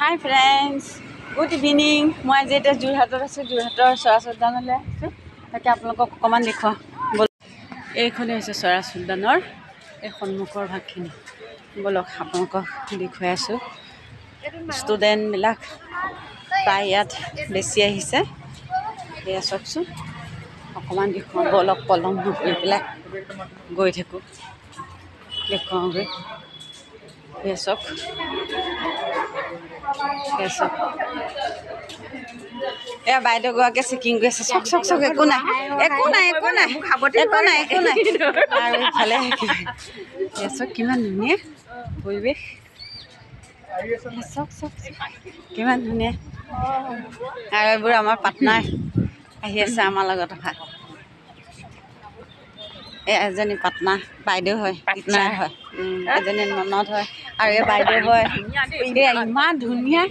Hi friends, good evening. মই আজি এটা যোৰহাটত আছোঁ, যোৰহাটৰ চৰাচ উদ্যানলৈ আহিছোঁ। তাকে আপোনালোকক অকণমান দেখুৱাওঁ। এইখনেই হৈছে চৰাচ উদ্যানৰ এই সন্মুখৰ ভাগখিনি। বলক আপোনালোকক দেখুৱাই আছোঁ। ষ্টুডেণ্টবিলাক প্ৰায় ইয়াত বেছি আহিছে। এয়া চাওকচোন, অকণমান দেখুৱাওঁ। বলক পলম নকৰি পেলাই গৈ থাকোঁ, দেখুৱাওঁগৈ। এয়া চাওক, এয়া বাইদেউগৰাকীয়ে চেকিং কৰি আছে। চক চক চক, একো নাই একো নাই একো নাই একো নাই একো নাই। আৰু ইফালে এয়া চাওক, কিমান ধুনীয়া পৰিৱেশ। চক চক কিমান ধুনীয়া। আৰু এইবোৰ আমাৰ পাৰ্টনাৰ আহি আছে আমাৰ লগত অহা। এজনী পাটনা বাইদেউ হয়, টিচাৰ হয়, এজনী ননদ হয়, আৰু এই বাইদেউ হয়। ইমান ধুনীয়া,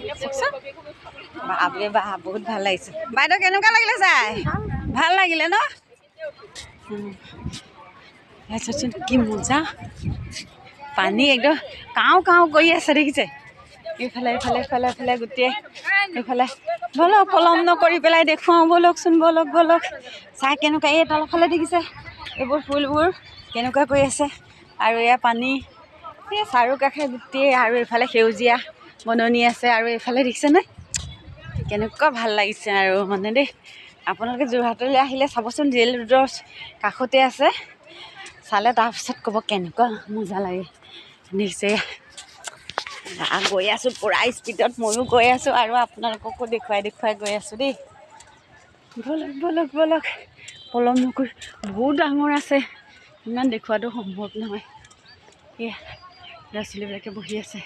বাপৰে বাপ, বহুত ভাল লাগিছে। বাইদেউ কেনেকুৱা লাগিলে চাই? ভাল লাগিলে ন? চোন কি মজা, পানী একদম কাও কাও কৰি আছে, দেখিছে? এইফালে এইফালে এইফালে এইফালে গোটেই এইফালে। বলক পলম নকৰি পেলাই দেখুৱাওঁ, বলকচোন বলক বলক। চাই কেনেকুৱা, এই তলফালে দেখিছে এইবোৰ ফুলবোৰ কেনেকুৱা কৰি আছে। আৰু এয়া পানী, এই চাৰিওকাষে গোটেই, আৰু এইফালে সেউজীয়া বননি আছে। আৰু এইফালে দেখিছেনে কেনেকুৱা ভাল লাগিছে। আৰু মানে দেই, আপোনালোকে যোৰহাটলৈ আহিলে চাবচোন, জেল ৰোডৰ কাষতে আছে। চালে তাৰপিছত ক'ব কেনেকুৱা মজা লাগে। দেখিছে, গৈ আছোঁ পূৰা স্পীডত, ময়ো গৈ আছোঁ আৰু আপোনালোককো দেখুৱাই দেখুৱাই গৈ আছোঁ দেই। বলক বলক বলক, পলম নকৰি। বহুত ডাঙৰ আছে, ইমান দেখুৱাটো সম্ভৱ নহয়। এয়া ল'ৰা ছোৱালীবিলাকে বহি আছে।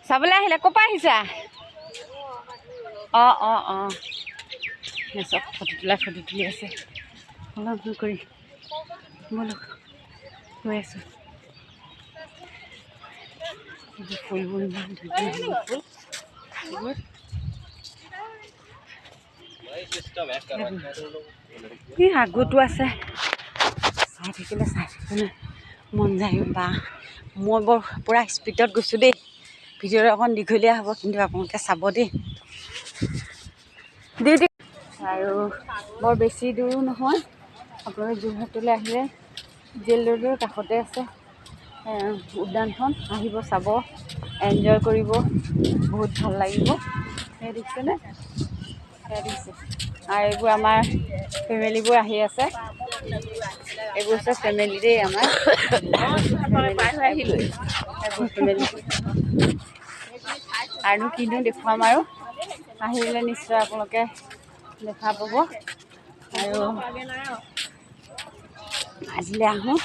চাবলৈ আহিলে, ক'ৰ পৰা আহিছা? অঁ অঁ অঁ, চব ফটো তুলি আছে। পলম নকৰি বলক, গৈ আছোঁ। ফুলবোৰ ইমান ধুনীয়া ফুল। এই আগতো আছে, চাই থাকিলে মন যায়। বা মই বৰ পূৰা স্পীডত গৈছোঁ দেই। ভিডিঅ'টো অকণ দীঘলীয়া হ'ব, কিন্তু আপোনালোকে চাব দেই। আৰু বৰ বেছি দূৰো নহয়। আপোনালোকে যোৰহাটলৈ আহিলে জেল ৰোডৰ কাষতে আছে উদ্যানখন। আহিব, চাব, এনজয় কৰিব, বহুত ভাল লাগিব। সেই দেখিছেনে? সেই দেখিছে। আৰু এইবোৰ আমাৰ ফেমিলিবোৰ আহি আছে। এইবোৰ হৈছে ফেমিলি দেই আমাৰ। ফেমিলি আৰু কিনো দেখুৱাম, আৰু আহিলে নিশ্চয় আপোনালোকে দেখা পাব। আৰু আজিলৈ আহোঁ।